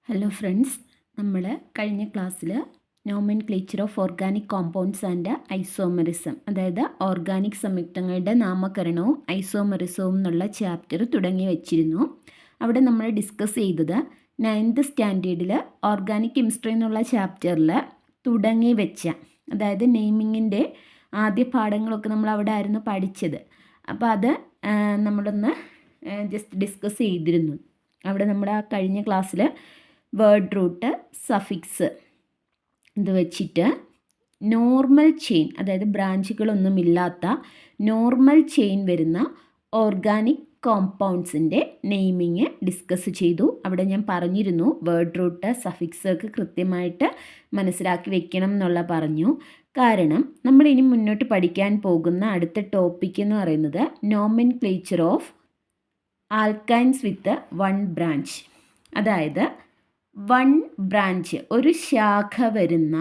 Hello friends, നമ്മൾ കഴിഞ്ഞ ക്ലാസ്സിൽ nomenclature of organic compounds and isomerism, അതായത് ഓർഗാനിക് സംയുക്തങ്ങളുടെ നാമകരണവും ഐസോമറിസവും എന്നുള്ള ചാപ്റ്റർ തുടങ്ങി വെച്ചിരുന്നു. അവിടെ നമ്മൾ ഡിസ്കസ് ചെയ്തത് 9th സ്റ്റാൻഡേർഡിൽ ഓർഗാനിക് കെമിസ്ട്രി എന്നുള്ള ചാപ്റ്ററിൽ തുടങ്ങി വെച്ച, അതായത് നെയിമിങ്ങിൻ്റെ ആദ്യ പാഠങ്ങളൊക്കെ നമ്മൾ അവിടെ ആയിരുന്നു പഠിച്ചത്. അപ്പോൾ അത് നമ്മളൊന്ന് ജസ്റ്റ് ഡിസ്കസ് ചെയ്തിരുന്നു. അവിടെ നമ്മുടെ ആ കഴിഞ്ഞ ക്ലാസ്സിൽ വേർഡ് റൂട്ട്, സഫിക്സ് ഇത് വെച്ചിട്ട് നോർമൽ ചെയിൻ, അതായത് ബ്രാഞ്ചുകളൊന്നുമില്ലാത്ത നോർമൽ ചെയിൻ വരുന്ന ഓർഗാനിക് കോമ്പൗണ്ട്സിൻ്റെ നെയിമിങ് ഡിസ്കസ് ചെയ്തു. അവിടെ ഞാൻ പറഞ്ഞിരുന്നു വേർഡ് റൂട്ട്, സഫിക്സ് ഒക്കെ കൃത്യമായിട്ട് മനസ്സിലാക്കി വെക്കണം എന്നുള്ള പറഞ്ഞു. കാരണം നമ്മൾ ഇനി മുന്നോട്ട് പഠിക്കാൻ പോകുന്ന അടുത്ത ടോപ്പിക് എന്ന് പറയുന്നത് nomenclature of alkynes with one branch, അതായത് വൺ ബ്രാഞ്ച് ഒരു ശാഖ വരുന്ന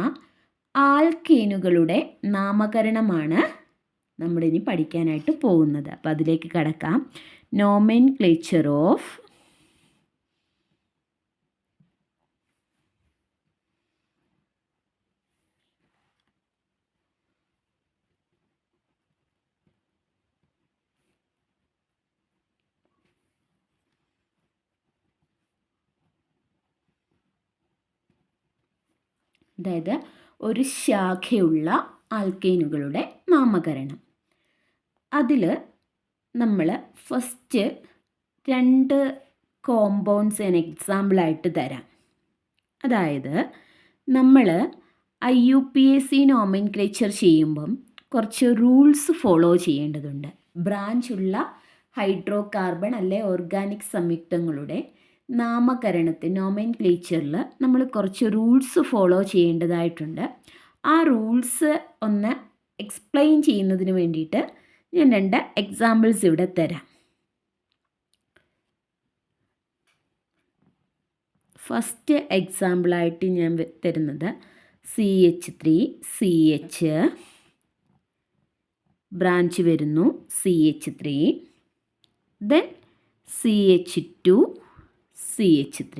ആൽക്കേനുകളുടെ നാമകരണമാണ് നമ്മളിനി പഠിക്കാനായിട്ട് പോകുന്നത്. അപ്പോൾ അതിലേക്ക് കടക്കാം. നോമെൻക്ലേച്ചർ ഓഫ് അതായത് ഒരു ശാഖയുള്ള ആൽക്കേനുകളുടെ നാമകരണം. അതിൽ നമ്മൾ ഫസ്റ്റ് 2 കോമ്പൗണ്ട്സ് എക്സാമ്പിളായിട്ട് തരാം. അതായത് നമ്മൾ IUPAC നോമെൻക്ലേച്ചർ ചെയ്യുമ്പം കുറച്ച് റൂൾസ് ഫോളോ ചെയ്യേണ്ടതുണ്ട്. ബ്രാഞ്ചുള്ള ഹൈഡ്രോ കാർബൺ അല്ലെ ഓർഗാനിക് സംയുക്തങ്ങളുടെ നാമകരണത്തിന് നോമെൻക്ലേച്ചറിൽ നമ്മൾ കുറച്ച് റൂൾസ് ഫോളോ ചെയ്യേണ്ടതായിട്ടുണ്ട്. ആ റൂൾസ് ഒന്ന് എക്സ്പ്ലെയിൻ ചെയ്യുന്നതിന് വേണ്ടിയിട്ട് ഞാൻ 2 എക്സാമ്പിൾസ് ഇവിടെ തരാം. ഫസ്റ്റ് എക്സാമ്പിളായിട്ട് ഞാൻ തരുന്നത് CH3CH, ബ്രാഞ്ച് വരുന്നു CH3, ദെൻ CH2CH3.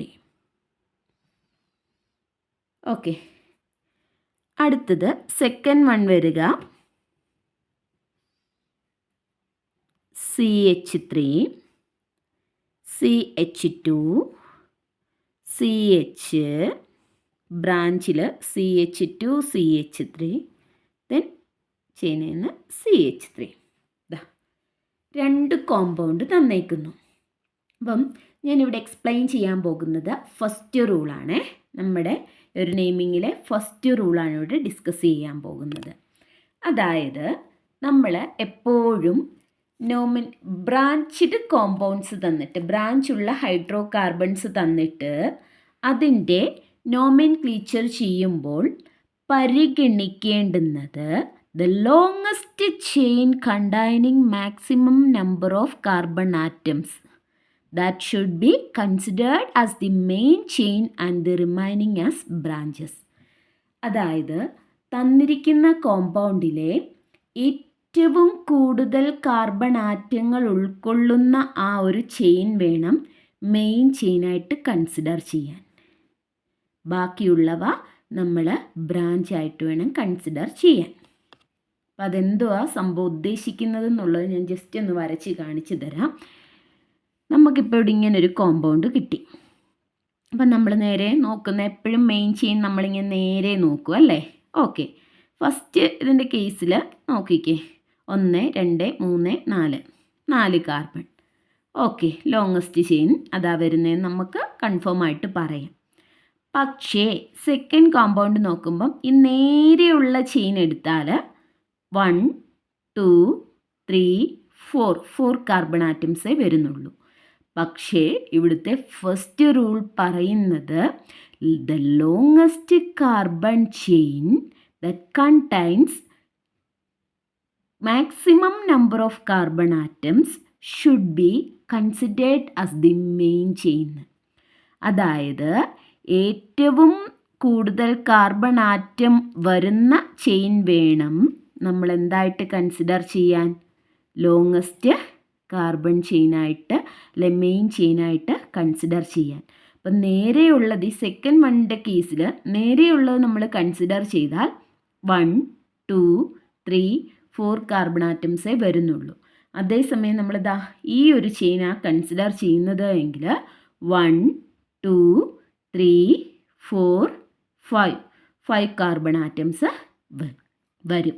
ഓക്കെ, അടുത്തത് സെക്കൻഡ് വൺ വരിക CH3 CH2 CH, ബ്രാഞ്ചിൽ CH2CH3, ദെൻ ചെയ്യുന്നതിന് CH3. 2 കോമ്പൗണ്ട് തന്നേക്കുന്നു. അപ്പം ഞാനിവിടെ എക്സ്പ്ലെയിൻ ചെയ്യാൻ പോകുന്നത് ഫസ്റ്റ് റൂളാണ്. നമ്മുടെ ഒരു നെയിമിങ്ങിലെ ഫസ്റ്റ് റൂളാണ് ഇവിടെ ഡിസ്കസ് ചെയ്യാൻ പോകുന്നത്. അതായത് നമ്മൾ എപ്പോഴും ബ്രാഞ്ച്ഡ് കോമ്പൗണ്ട്സ് തന്നിട്ട്, ബ്രാഞ്ചുള്ള ഹൈഡ്രോ കാർബൺസ് തന്നിട്ട് അതിൻ്റെ നോമെൻക്ലേച്ചർ ചെയ്യുമ്പോൾ പരിഗണിക്കേണ്ടുന്നത് the longest chain containing maximum number of carbon atoms that should be considered as the main chain and the remaining as branches. അതായത് തന്നിരിക്കുന്ന കോമ്പൗണ്ടിലെ ഏറ്റവും കൂടുതൽ കാർബൺ ആറ്റങ്ങൾ ഉൾക്കൊള്ളുന്ന ആ ഒരു ചെയിൻ വേണം മെയിൻ ചെയിനായിട്ട് കൺസിഡർ ചെയ്യാൻ. ബാക്കിയുള്ളവ നമ്മൾ ബ്രാഞ്ചായിട്ട് വേണം കൺസിഡർ ചെയ്യാൻ. അപ്പം അതെന്തുവാ സംഭവം ഉദ്ദേശിക്കുന്നത് എന്നുള്ളത് ഞാൻ ജസ്റ്റ് ഒന്ന് വരച്ച് കാണിച്ചു തരാം. നമുക്കിപ്പോൾ ഇവിടെ ഇങ്ങനൊരു കോമ്പൗണ്ട് കിട്ടി. അപ്പം നമ്മൾ നേരെ നോക്കുന്ന എപ്പോഴും മെയിൻ ചെയിൻ നമ്മളിങ്ങനെ നേരെ നോക്കും അല്ലേ? ഓക്കെ, ഫസ്റ്റ് ഇതിൻ്റെ കേസിൽ നോക്കിക്കേ, 1 2 3 4 കാർബൺ. ഓക്കെ, ലോങ്ങസ്റ്റ് ചെയിൻ അതാ വരുന്നതെന്ന് നമുക്ക് കൺഫേം ആയിട്ട് പറയാം. പക്ഷേ സെക്കൻഡ് കോമ്പൗണ്ട് നോക്കുമ്പം ഈ നേരെയുള്ള ചെയിൻ എടുത്താൽ 1 2 3 4 കാർബൺ ആറ്റംസേ വരുന്നുള്ളൂ. പക്ഷേ ഇവിടുത്തെ ഫസ്റ്റ് റൂൾ പറയുന്നത് the longest carbon chain that contains maximum number of carbon atoms should be considered as the main chain. അതായത് ഏറ്റവും കൂടുതൽ കാർബൺ ആറ്റം വരുന്ന ചെയിൻ വേണം നമ്മൾ എന്തായിട്ട് കൺസിഡർ ചെയ്യാൻ, ലോങ്ങസ്റ്റ് കാർബൺ ചെയിനായിട്ട് അല്ലെ മെയിൻ ചെയിനായിട്ട് കൺസിഡർ ചെയ്യാൻ. അപ്പം നേരെയുള്ളത് ഈ സെക്കൻഡ് വണ്ണിൻ്റെ കേസിൽ നേരെയുള്ളത് നമ്മൾ കൺസിഡർ ചെയ്താൽ 1 2 3 4 കാർബൺ ആറ്റംസേ വരുന്നുള്ളൂ. അതേസമയം നമ്മൾ ഈ ഒരു ചെയിനാണ് കൺസിഡർ ചെയ്യുന്നത് എങ്കിൽ 1 2 3 4 5 കാർബൺ ആറ്റംസ് വരും.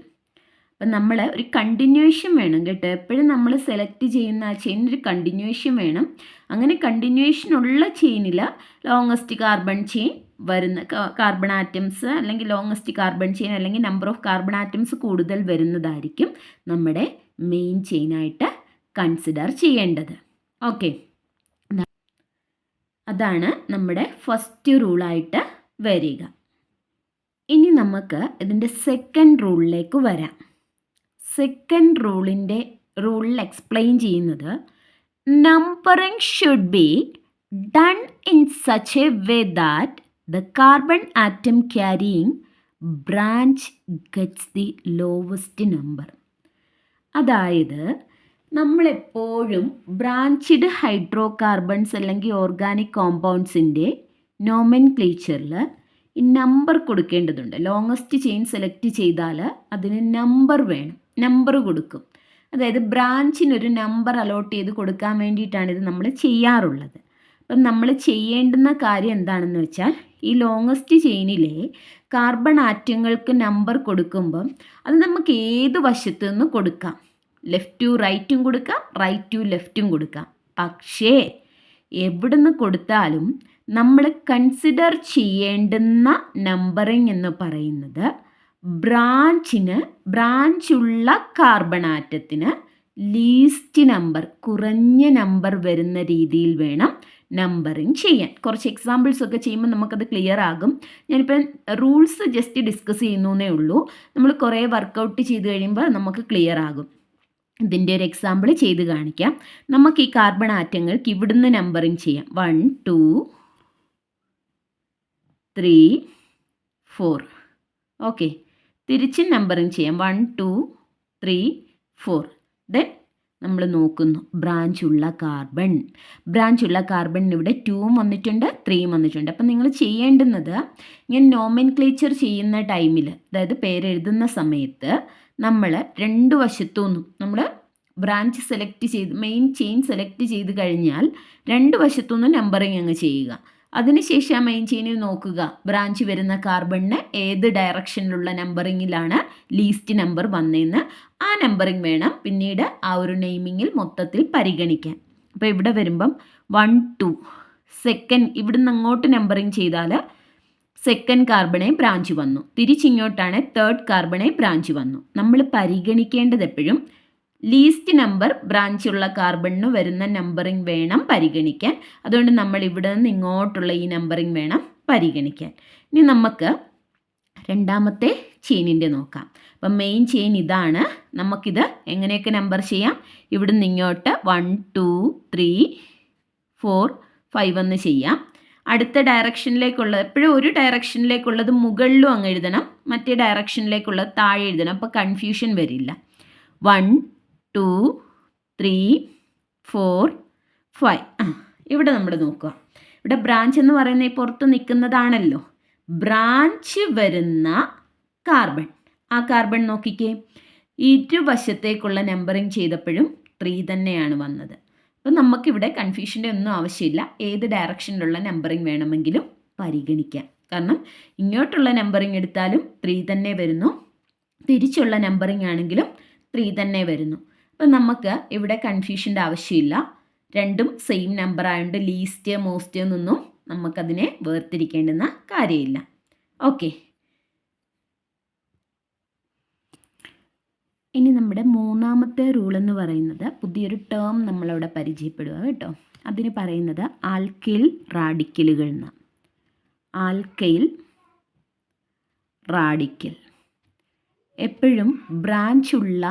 അപ്പം നമ്മൾ ഒരു കണ്ടിന്യൂവേഷൻ വേണം കേട്ടോ. എപ്പോഴും നമ്മൾ സെലക്ട് ചെയ്യുന്ന ആ ചെയിൻ ഒരു കണ്ടിന്യൂവേഷൻ വേണം. അങ്ങനെ കണ്ടിന്യൂവേഷൻ ഉള്ള ചെയിനിൽ ലോങ്ങസ്റ്റ് കാർബൺ ചെയിൻ വരുന്ന കാർബൺ ആറ്റംസ് അല്ലെങ്കിൽ ലോങ്ങസ്റ്റ് കാർബൺ ചെയിൻ അല്ലെങ്കിൽ നമ്പർ ഓഫ് കാർബൺ ആറ്റംസ് കൂടുതൽ വരുന്നതായിരിക്കും നമ്മുടെ മെയിൻ ചെയിനായിട്ട് കൺസിഡർ ചെയ്യേണ്ടത്. ഓക്കെ, അതാണ് നമ്മുടെ ഫസ്റ്റ് റൂളായിട്ട് വരിക. ഇനി നമുക്ക് ഇതിൻ്റെ സെക്കൻഡ് റൂളിലേക്ക് വരാം. സെക്കൻഡ് റൂളിൽ എക്സ്പ്ലെയിൻ ചെയ്യുന്നത് numbering should be done in such a way that the carbon atom carrying branch gets the lowest number. അതായത് നമ്മളെപ്പോഴും ബ്രാഞ്ച്ഡ് ഹൈഡ്രോ കാർബൺസ് അല്ലെങ്കിൽ ഓർഗാനിക് കോമ്പൗണ്ട്സിൻ്റെ നോമെൻക്ലേച്ചറിൽ ഈ നമ്പർ കൊടുക്കേണ്ടതുണ്ട്. ലോങ്ങസ്റ്റ് ചെയിൻ സെലക്ട് ചെയ്താൽ അതിന് നമ്പർ വേണം, നമ്പർ കൊടുക്കും. അതായത് ബ്രാഞ്ചിനൊരു നമ്പർ അലോട്ട് ചെയ്ത് കൊടുക്കാൻ വേണ്ടിയിട്ടാണ് ഇത് നമ്മൾ ചെയ്യാറുള്ളത്. അപ്പം നമ്മൾ ചെയ്യേണ്ടുന്ന കാര്യം എന്താണെന്ന് വെച്ചാൽ ഈ ലോങ്ങസ്റ്റ് ചെയിനിലെ കാർബൺ ആറ്റങ്ങൾക്ക് നമ്പർ കൊടുക്കുമ്പം അത് നമുക്ക് ഏത് വശത്തു നിന്ന് കൊടുക്കാം. ലെഫ്റ്റ് ടു റൈറ്റും കൊടുക്കാം, റൈറ്റ് ടു ലെഫ്റ്റും കൊടുക്കാം. പക്ഷേ എവിടുന്ന് കൊടുത്താലും നമ്മൾ കൺസിഡർ ചെയ്യേണ്ടുന്ന നമ്പറിംഗ് എന്ന് പറയുന്നത് ബ്രാഞ്ചുള്ള കാർബൺ ആറ്റത്തിന് ലീസ്റ്റ് നമ്പർ, കുറഞ്ഞ നമ്പർ വരുന്ന രീതിയിൽ വേണം നമ്പറിങ് ചെയ്യാൻ. കുറച്ച് എക്സാമ്പിൾസ് ഒക്കെ ചെയ്യുമ്പോൾ നമുക്കത് ക്ലിയർ ആകും. ഞാനിപ്പോൾ റൂൾസ് ജസ്റ്റ് ഡിസ്കസ് ചെയ്യുന്നേ ഉള്ളൂ. നമ്മൾ കുറേ വർക്കൗട്ട് ചെയ്ത് കഴിയുമ്പോൾ നമുക്ക് ക്ലിയർ ആകും. ഇതിൻ്റെ ഒരു എക്സാമ്പിൾ ചെയ്ത് കാണിക്കാം. നമുക്ക് ഈ കാർബൺ ആറ്റങ്ങൾക്ക് ഇവിടുന്ന് നമ്പറിങ് ചെയ്യാം. 1 2 3 4. ഓക്കെ, തിരിച്ച് നമ്പറിങ് ചെയ്യാം. 1 2 3 4. ദെൻ നമ്മൾ നോക്കുന്നു ബ്രാഞ്ചുള്ള കാർബൺ ഇവിടെ 2 വന്നിട്ടുണ്ട്, 3 വന്നിട്ടുണ്ട്. അപ്പം നിങ്ങൾ ചെയ്യേണ്ടുന്നത് ഇങ്ങനെ നോമെൻക്ലേച്ചർ ചെയ്യുന്ന ടൈമിൽ, അതായത് പേരെഴുതുന്ന സമയത്ത് നമ്മൾ രണ്ട് വശത്തു നിന്നും നമ്മൾ ബ്രാഞ്ച് സെലക്ട് ചെയ്ത് മെയിൻ ചെയിൻ സെലക്ട് ചെയ്ത് കഴിഞ്ഞാൽ രണ്ട് വശത്തു നിന്നും നമ്പറിങ് അങ്ങ് ചെയ്യുക. അതിനുശേഷം ആ മെയിൻ ചെയിനിൽ നോക്കുക ബ്രാഞ്ച് വരുന്ന കാർബണിന് ഏത് ഡയറക്ഷനിലുള്ള നമ്പറിങ്ങിലാണ് ലീസ്റ്റ് നമ്പർ വന്നതെന്ന്. ആ നമ്പറിങ് വേണം പിന്നീട് ആ ഒരു നെയിമിങ്ങിൽ മൊത്തത്തിൽ പരിഗണിക്കാൻ. അപ്പോൾ ഇവിടെ വരുമ്പം 1 2 സെക്കൻഡ് ഇവിടുന്ന് അങ്ങോട്ട് നമ്പറിങ് ചെയ്താൽ സെക്കൻഡ് കാർബണെ ബ്രാഞ്ച് വന്നു, തിരിച്ചിങ്ങോട്ടാണ് തേർഡ് കാർബണെ ബ്രാഞ്ച് വന്നു. നമ്മൾ പരിഗണിക്കേണ്ടത് എപ്പോഴും ലീസ്റ്റ് നമ്പർ ബ്രാഞ്ചുള്ള കാർബണിന് വരുന്ന നമ്പറിങ് വേണം പരിഗണിക്കാൻ. അതുകൊണ്ട് നമ്മൾ ഇവിടെ നിന്ന് ഇങ്ങോട്ടുള്ള ഈ നമ്പറിങ് വേണം പരിഗണിക്കാൻ. ഇനി നമുക്ക് രണ്ടാമത്തെ ചെയിനിൻ്റെ നോക്കാം. അപ്പം മെയിൻ ചെയിൻ ഇതാണ്. നമുക്കിത് എങ്ങനെയൊക്കെ നമ്പർ ചെയ്യാം? ഇവിടെ നിന്ന് ഇങ്ങോട്ട് 1 2 3 4 5 എന്ന് ചെയ്യാം. അടുത്ത ഡയറക്ഷനിലേക്കുള്ള എപ്പോഴും ഒരു ഡയറക്ഷനിലേക്കുള്ളത് മുകളിലും അങ്ങ് എഴുതണം, മറ്റേ ഡയറക്ഷനിലേക്കുള്ളത് താഴെ എഴുതണം. അപ്പോൾ കൺഫ്യൂഷൻ വരില്ല. 1 2 3 4 5. ഇവിടെ നമ്മൾ നോക്കുക, ഇവിടെ ബ്രാഞ്ച് എന്ന് പറയുന്നത് ഈ പുറത്ത് നിൽക്കുന്നതാണല്ലോ. ബ്രാഞ്ച് വരുന്ന കാർബൺ, ആ കാർബൺ നോക്കിക്കേ, ഇരുവശത്തേക്കുള്ള നമ്പറിങ് ചെയ്തപ്പോഴും 3 തന്നെയാണ് വന്നത്. അപ്പം നമുക്കിവിടെ കൺഫ്യൂഷൻ്റെ ഒന്നും ആവശ്യമില്ല. ഏത് ഡയറക്ഷനിലുള്ള നമ്പറിങ് വേണമെങ്കിലും പരിഗണിക്കാം. കാരണം ഇങ്ങോട്ടുള്ള നമ്പറിങ് എടുത്താലും 3 തന്നെ വരുന്നു, തിരിച്ചുള്ള നമ്പറിങ് ആണെങ്കിലും 3 തന്നെ വരുന്നു. അപ്പം നമുക്ക് ഇവിടെ കൺഫ്യൂഷൻ്റെ ആവശ്യമില്ല. രണ്ടും സെയിം നമ്പർ ആയതുകൊണ്ട് ലീസ്റ്റ് മോസ്റ്റ് എന്നൊന്നും നമുക്കതിനെ വേർതിരിക്കേണ്ടുന്ന കാര്യമില്ല. ഓക്കെ, ഇനി നമ്മുടെ മൂന്നാമത്തെ റൂൾ എന്ന് പറയുന്നത് പുതിയൊരു ടേം നമ്മളവിടെ പരിചയപ്പെടുക കേട്ടോ. അതിന് പറയുന്നത് ആൽക്കൈൽ റാഡിക്കലുകൾ എന്നാണ്. ആൽക്കൈൽ റാഡിക്കൽ എപ്പോഴും ബ്രാഞ്ചുള്ള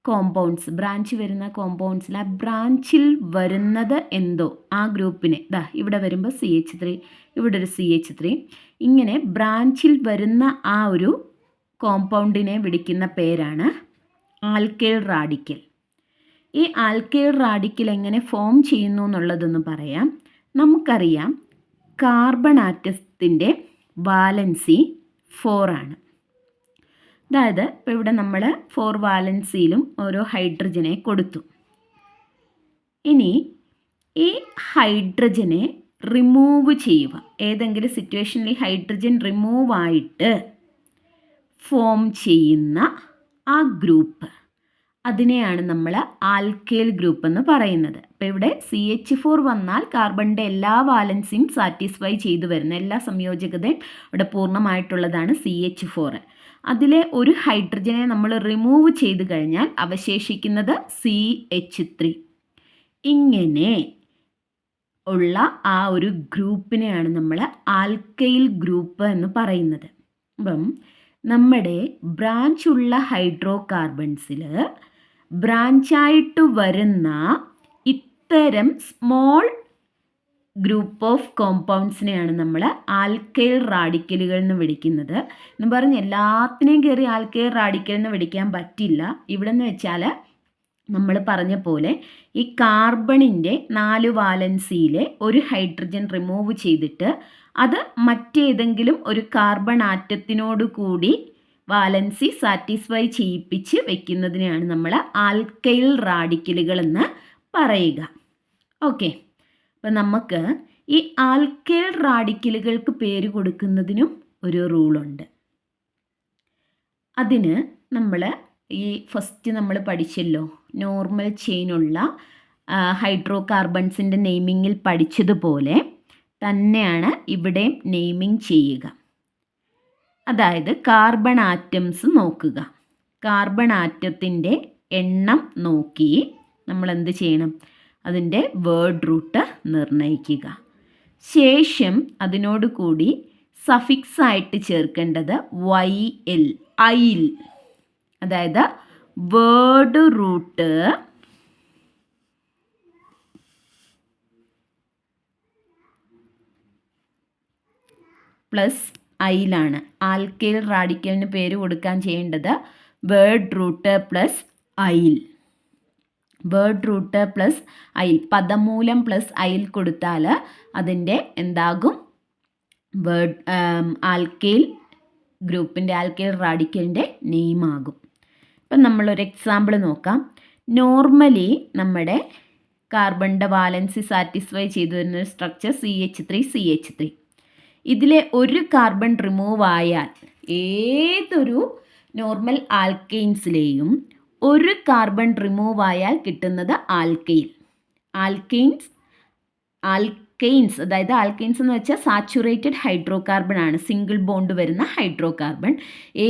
കോമ്പൗണ്ട്സ്, ബ്രാഞ്ച് വരുന്ന കോമ്പൗണ്ട്സിൽ ആ ബ്രാഞ്ചിൽ വരുന്നത് എന്തോ ആ ഗ്രൂപ്പിനെ ഇവിടെ വരുമ്പോൾ CH3, ഇവിടെ ഒരു CH3, ഇങ്ങനെ ബ്രാഞ്ചിൽ വരുന്ന ആ ഒരു കോമ്പൗണ്ടിനെ വിളിക്കുന്ന പേരാണ് ആൽക്കൈൽ റാഡിക്കൽ. ഈ ആൽക്കൈൽ റാഡിക്കൽ എങ്ങനെ ഫോം ചെയ്യുന്നു എന്നുള്ളതൊന്ന് പറയാം. നമുക്കറിയാം കാർബൺ ആറ്റത്തിൻ്റെ വാലൻസി 4 ആണ്. അതായത് ഇപ്പോൾ ഇവിടെ നമ്മൾ 4 വാലൻസിയിലും ഓരോ ഹൈഡ്രജനെ കൊടുത്തു. ഇനി ഈ ഹൈഡ്രജനെ റിമൂവ് ചെയ്യുക. ഏതെങ്കിലും സിറ്റുവേഷനിൽ ഹൈഡ്രജൻ റിമൂവ് ആയിട്ട് ഫോം ചെയ്യുന്ന ആ ഗ്രൂപ്പ്, അതിനെയാണ് നമ്മൾ ആൽക്കൈൽ ഗ്രൂപ്പ് എന്ന് പറയുന്നത്. അപ്പോൾ ഇവിടെ CH4 വന്നാൽ കാർബണിൻ്റെ എല്ലാ വാലൻസിയും സാറ്റിസ്ഫൈ ചെയ്തു വരുന്ന എല്ലാ സംയോജകതയും ഇവിടെ പൂർണ്ണമായിട്ടുള്ളതാണ് CH4. അതിലെ ഒരു ഹൈഡ്രജനെ നമ്മൾ റിമൂവ് ചെയ്ത് കഴിഞ്ഞാൽ അവശേഷിക്കുന്നത് CH3. ഇങ്ങനെ ഉള്ള ആ ഒരു ഗ്രൂപ്പിനെയാണ് നമ്മൾ ആൽക്കൈൽ ഗ്രൂപ്പ് എന്ന് പറയുന്നത്. അപ്പം നമ്മുടെ ബ്രാഞ്ചുള്ള ഹൈഡ്രോ കാർബൺസിൽ ബ്രാഞ്ചായിട്ട് വരുന്ന ഇത്തരം സ്മോൾ ഗ്രൂപ്പ് ഓഫ് കോമ്പൗണ്ട്സിനെയാണ് നമ്മൾ ആൽക്കൈൽ റാഡിക്കലുകൾ എന്ന് വിളിക്കുന്നത്. എന്ന് പറഞ്ഞ് എല്ലാത്തിനെയും കയറി ആൽക്കൈൽ റാഡിക്കൽ എന്ന് വിളിക്കാൻ പറ്റില്ല. ഇവിടെ എന്ന് വെച്ചാൽ നമ്മൾ പറഞ്ഞ പോലെ ഈ കാർബണിൻ്റെ 4 വാലൻസിയിലെ ഒരു ഹൈഡ്രജൻ റിമൂവ് ചെയ്തിട്ട് അത് മറ്റേതെങ്കിലും ഒരു കാർബൺ ആറ്റത്തിനോട് കൂടി വാലൻസി സാറ്റിസ്ഫൈ ചെയ്യിപ്പിച്ച് വെക്കുന്നതിനെയാണ് നമ്മൾ ആൽക്കൈൽ റാഡിക്കലുകൾ എന്ന് പറയുക. ഓക്കെ, അപ്പം നമുക്ക് ഈ ആൽക്കൈൽ റാഡിക്കലുകൾക്ക് പേര് കൊടുക്കുന്നതിനും ഒരു റൂളുണ്ട്. അതിന് നമ്മൾ ഈ ഫസ്റ്റ് നമ്മൾ പഠിച്ചല്ലോ, നോർമൽ ചെയിനുള്ള ഹൈഡ്രോ കാർബൺസിൻ്റെ നെയിമിങ്ങിൽ പഠിച്ചതുപോലെ തന്നെയാണ് ഇവിടെയും നെയിമിങ് ചെയ്യുക. അതായത് കാർബൺ ആറ്റംസ് നോക്കുക. കാർബൺ ആറ്റത്തിൻ്റെ എണ്ണം നോക്കി നമ്മൾ എന്ത് ചെയ്യണം? അതിൻ്റെ വേർഡ് റൂട്ട് നിർണ്ണയിക്കുക. ശേഷം അതിനോട് കൂടി സഫിക്സ് ആയിട്ട് ചേർക്കേണ്ടത് YL, ഐൽ. അതായത് വേർഡ് റൂട്ട് പ്ലസ് ഐലാണ്. ആൽക്കൈൽ റാഡിക്കലിന് പേര് കൊടുക്കാൻ ചെയ്യേണ്ടത് word root plus yl. Word root plus yl, പദമൂലം പ്ലസ് ഐൽ കൊടുത്താൽ അതിൻ്റെ എന്താകും? വേർഡ് ആൽക്കൈൽ ഗ്രൂപ്പിൻ്റെ ആൽക്കൈൽ റാഡിക്കലിൻ്റെ നെയിമാകും. ഇപ്പം നമ്മളൊരു എക്സാമ്പിൾ നോക്കാം. നോർമലി നമ്മുടെ കാർബണിൻ്റെ വാലൻസി സാറ്റിസ്ഫൈ ചെയ്തു വരുന്ന സ്ട്രക്ചർ CH3. ഇതിലെ ഒരു കാർബൺ റിമൂവ് ആയാൽ ഏതൊരു നോർമൽ ആൽക്കെയിൻസിലെയും ഒരു കാർബൺ റിമൂവ് ആയാൽ കിട്ടുന്നത് ആൽക്കൈൽ. ആൽക്കെയിൻസ് അതായത് ആൽക്കെയിൻസ് എന്ന് വെച്ചാൽ സാച്ചുറേറ്റഡ് ഹൈഡ്രോ കാർബൺ ആണ്, സിംഗിൾ ബോണ്ട് വരുന്ന ഹൈഡ്രോ കാർബൺ.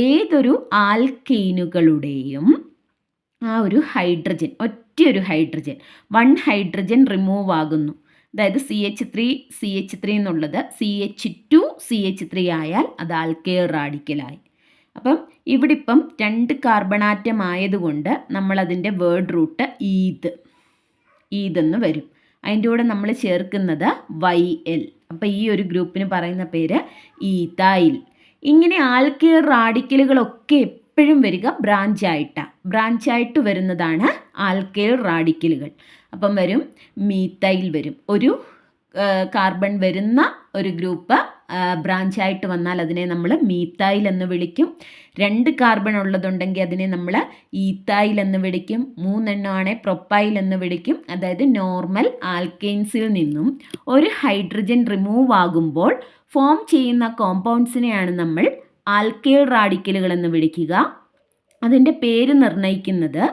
ഏതൊരു ആൽക്കെയിനുകളുടെയും ആ ഒരു ഹൈഡ്രജൻ, ഒറ്റയൊരു ഹൈഡ്രജൻ, 1 ഹൈഡ്രജൻ റിമൂവ് ആകുന്നു. അതായത് CH3 എന്നുള്ളത് CH2CH3 ആയാൽ അത് ആൽക്കൈൽ റാഡിക്കലായി. അപ്പം ഇവിടെ ഇപ്പം 2 കാർബണാറ്റം ആയതുകൊണ്ട് നമ്മളതിൻ്റെ വേർഡ് റൂട്ട് ഈതെന്ന് വരും. അതിൻ്റെ കൂടെ നമ്മൾ ചേർക്കുന്നത് YL. അപ്പോൾ ഈ ഒരു ഗ്രൂപ്പിന് പറയുന്ന പേര് ഈതൈൽ. ഇങ്ങനെ ആൽക്കൈൽ റാഡിക്കലുകളൊക്കെ എപ്പോഴും വരിക ബ്രാഞ്ചായിട്ട് വരുന്നതാണ് ആൽക്കൈൽ റാഡിക്കലുകൾ. അപ്പം വരും മീത്തൈൽ വരും. ഒരു കാർബൺ വരുന്ന ഒരു ഗ്രൂപ്പ് ബ്രാഞ്ചായിട്ട് വന്നാൽ അതിനെ നമ്മൾ മീത്തൈൽ എന്ന് വിളിക്കും. 2 കാർബൺ ഉള്ളതുണ്ടെങ്കിൽ അതിനെ നമ്മൾ ഈത്തൈൽ എന്ന് വിളിക്കും. 3 എണ്ണമാണെങ്കിൽ പ്രൊപ്പൈൽ എന്ന് വിളിക്കും. അതായത് നോർമൽ ആൽക്കെയിൻസിൽ നിന്നും ഒരു ഹൈഡ്രജൻ റിമൂവ് ആകുമ്പോൾ ഫോം ചെയ്യുന്ന കോമ്പൗണ്ട്സിനെയാണ് നമ്മൾ ആൽക്കൈൽ റാഡിക്കലുകൾ എന്ന് വിളിക്കുക. അതിൻ്റെ പേര് നിർണ്ണയിക്കുന്നത്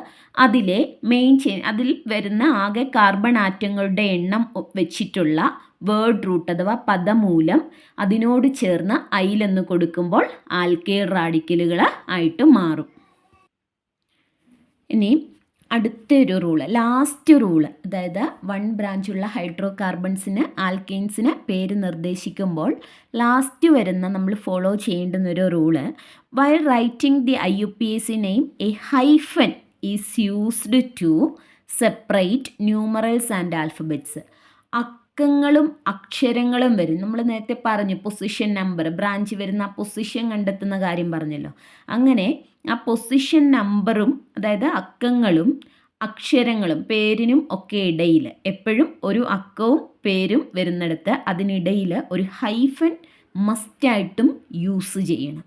അതിലെ മെയിൻ ചെയിൻ, അതിൽ വരുന്ന ആകെ കാർബൺ ആറ്റങ്ങളുടെ എണ്ണം വെച്ചിട്ടുള്ള വേർഡ് റൂട്ട് അഥവാ പദമൂലം അതിനോട് ചേർന്ന് ഐൽ എന്ന് കൊടുക്കുമ്പോൾ ആൽക്കൈൽ റാഡിക്കലുകൾ ആയിട്ട് മാറും. ഇനി അടുത്തൊരു ലാസ്റ്റ് റൂള്, അതായത് 1 ബ്രാഞ്ചുള്ള ഹൈഡ്രോ കാർബൺസിന് ആൽക്കെയിൻസിന് പേര് നിർദ്ദേശിക്കുമ്പോൾ ലാസ്റ്റ് വരുന്ന നമ്മൾ ഫോളോ ചെയ്യേണ്ടുന്നൊരു rule, while writing the IUPAC name a hyphen is used to separate numerals and alphabets. അക്കങ്ങളും അക്ഷരങ്ങളും വരും. നമ്മൾ നേരത്തെ പറഞ്ഞു പൊസിഷൻ നമ്പർ, ബ്രാഞ്ച് വരുന്ന ആ പൊസിഷൻ കണ്ടെത്തുന്ന കാര്യം പറഞ്ഞല്ലോ. അങ്ങനെ ആ പൊസിഷൻ നമ്പറും അതായത് അക്കങ്ങളും അക്ഷരങ്ങളും പേരിനും ഒക്കെ ഇടയിൽ എപ്പോഴും ഒരു അക്കവും പേരും വരുന്നിടത്ത് അതിനിടയിൽ ഒരു ഹൈഫൻ മസ്റ്റായിട്ടും യൂസ് ചെയ്യണം.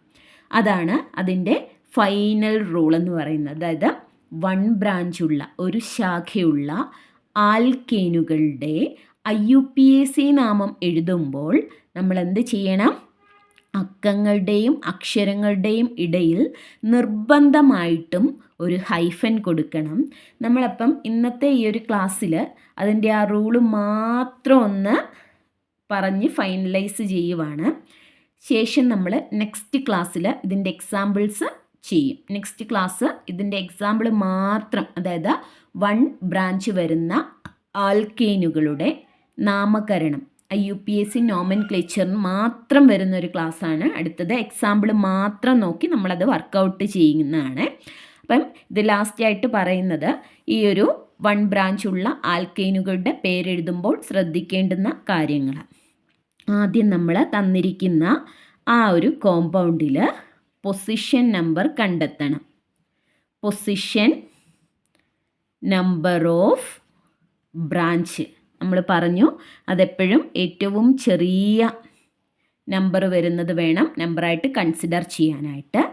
അതാണ് അതിൻ്റെ ഫൈനൽ റൂൾ എന്ന് പറയുന്നത്. അതായത് വൺ ബ്രാഞ്ചുള്ള ഒരു ശാഖയുള്ള ആൽക്കേനുകളുടെ IUPAC നാമം എഴുതുമ്പോൾ നമ്മൾ എന്ത് ചെയ്യണം? അക്കങ്ങളുടെയും അക്ഷരങ്ങളുടെയും ഇടയിൽ നിർബന്ധമായിട്ടും ഒരു ഹൈഫൻ കൊടുക്കണം. നമ്മളപ്പം ഇന്നത്തെ ഈ ഒരു ക്ലാസ്സിൽ അതിൻ്റെ ആ റൂള് മാത്രം ഒന്ന് പറഞ്ഞ് ഫൈനലൈസ് ചെയ്യുവാണ്. ശേഷം നമ്മൾ നെക്സ്റ്റ് ക്ലാസ്സിൽ ഇതിൻ്റെ എക്സാമ്പിൾസ് ചെയ്യും. നെക്സ്റ്റ് ക്ലാസ് ഇതിൻ്റെ എക്സാമ്പിൾ മാത്രം, അതായത് വൺ ബ്രാഞ്ച് വരുന്ന ആൽക്കേനുകളുടെ നാമകരണം IUPAC നോമൻക്ലേച്ചറിന് മാത്രം വരുന്നൊരു ക്ലാസ്സാണ് അടുത്തത്. എക്സാമ്പിൾ മാത്രം നോക്കി നമ്മളത് വർക്കൗട്ട് ചെയ്യുന്നതാണ്. അപ്പം ഇത് ലാസ്റ്റായിട്ട് പറയുന്നത് ഈ ഒരു വൺ ബ്രാഞ്ചുള്ള ആൽക്കേനുകളുടെ പേരെഴുതുമ്പോൾ ശ്രദ്ധിക്കേണ്ടുന്ന കാര്യങ്ങൾ. ആദ്യം നമ്മൾ തന്നിരിക്കുന്ന ആ ഒരു കോമ്പൗണ്ടിൽ പൊസിഷൻ നമ്പർ കണ്ടെത്തണം. പൊസിഷൻ നമ്പർ ഓഫ് ബ്രാഞ്ച് നമ്മൾ പറഞ്ഞു, അതെപ്പോഴും ഏറ്റവും ചെറിയ നമ്പർ വരുന്നത് വേണം നമ്പറായിട്ട് കൺസിഡർ ചെയ്യാനായിട്ട്.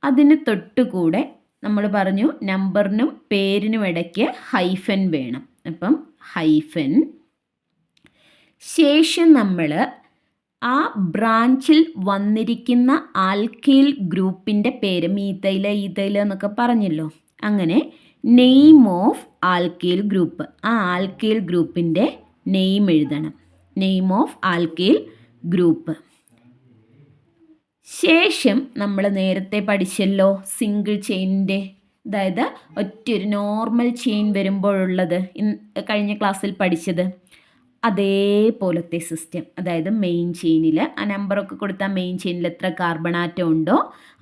അതിന് തൊട്ടുകൂടെ നമ്മൾ പറഞ്ഞു നമ്പറിനും പേരിനും ഇടയ്ക്ക് ഹൈഫൻ വേണം. അപ്പം ഹൈഫൻ. ശേഷം നമ്മൾ ആ ബ്രാഞ്ചിൽ വന്നിരിക്കുന്ന ആൽക്കൈൽ ഗ്രൂപ്പിൻ്റെ പേര്, മീഥൈൽ ഈഥൈൽ എന്നൊക്കെ പറഞ്ഞല്ലോ, അങ്ങനെ നെയിം ഓഫ് ആൽക്കൈൽ ഗ്രൂപ്പ്, ആ ആൽക്കൈൽ ഗ്രൂപ്പിൻ്റെ നെയിം എഴുതണം. Name of alkyl group. ശേഷം നമ്മൾ നേരത്തെ പഠിച്ചല്ലോ സിംഗിൾ ചെയിനിൻ്റെ, അതായത് ഒറ്റൊരു നോർമൽ ചെയിൻ വരുമ്പോഴുള്ളത് കഴിഞ്ഞ ക്ലാസ്സിൽ പഠിച്ചത്, അതേപോലത്തെ സിസ്റ്റം. അതായത് മെയിൻ ചെയിനിൽ ആ നമ്പറൊക്കെ കൊടുത്താൽ മെയിൻ ചെയിനിൽ എത്ര കാർബൺ ആറ്റം ഉണ്ടോ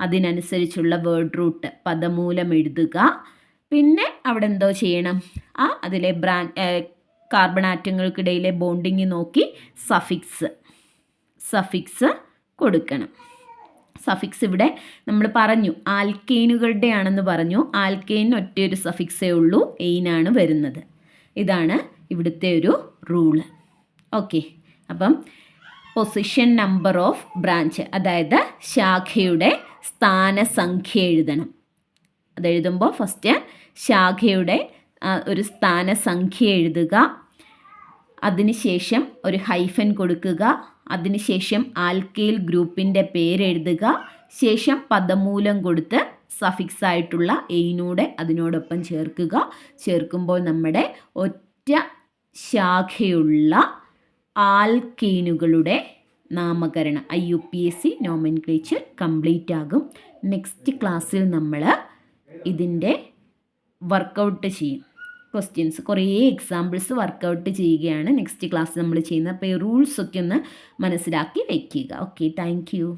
അതിനനുസരിച്ചുള്ള വേർഡ് റൂട്ട് പദമൂലം എഴുതുക. പിന്നെ അവിടെ എന്തോ ചെയ്യണം? അതിലെ കാർബൺ ആറ്റങ്ങൾക്കിടയിലെ ബോണ്ടിങ് നോക്കി സഫിക്സ് കൊടുക്കണം. സഫിക്സ് ഇവിടെ നമ്മൾ പറഞ്ഞു ആൽക്കെയിനുകളുടെ ആണെന്ന് പറഞ്ഞു. ആൽക്കെയിന് ഒറ്റയൊരു സഫിക്സേ ഉള്ളൂ, എയിനാണ് വരുന്നത്. ഇതാണ് ഇവിടുത്തെ ഒരു റൂള്. ഓക്കെ, അപ്പം പൊസിഷൻ നമ്പർ ഓഫ് ബ്രാഞ്ച്, അതായത് ശാഖയുടെ സ്ഥാനസംഖ്യ എഴുതണം. അതെഴുതുമ്പോൾ ഫസ്റ്റ് ശാഖയുടെ ഒരു സ്ഥാനസംഖ്യ എഴുതുക, അതിനുശേഷം ഒരു ഹൈഫൻ കൊടുക്കുക, അതിനുശേഷം ആൽക്കൈൽ ഗ്രൂപ്പിൻ്റെ പേരെഴുതുക, ശേഷം പദമൂലം കൊടുത്ത് സഫിക്സ് ആയിട്ടുള്ള എയിനൂടെ അതിനോടൊപ്പം ചേർക്കുക. ചേർക്കുമ്പോൾ നമ്മുടെ ഒറ്റ ശാഖയുള്ള ആൽക്കീനുകളുടെ നാമകരണം IUPAC നോമൻക്ലേച്ചർ കംപ്ലീറ്റ് ആകും. നെക്സ്റ്റ് ക്ലാസ്സിൽ നമ്മൾ ഇതിൻ്റെ വർക്കൗട്ട് ചെയ്യും. ക്വസ്റ്റ്യൻസ് കുറേ എക്സാമ്പിൾസ് വർക്കൗട്ട് ചെയ്യുകയാണ് നെക്സ്റ്റ് ക്ലാസ് നമ്മൾ ചെയ്യുന്നത്. അപ്പോൾ ഈ റൂൾസൊക്കെ ഒന്ന് മനസ്സിലാക്കി വയ്ക്കുക. Okay, thank you.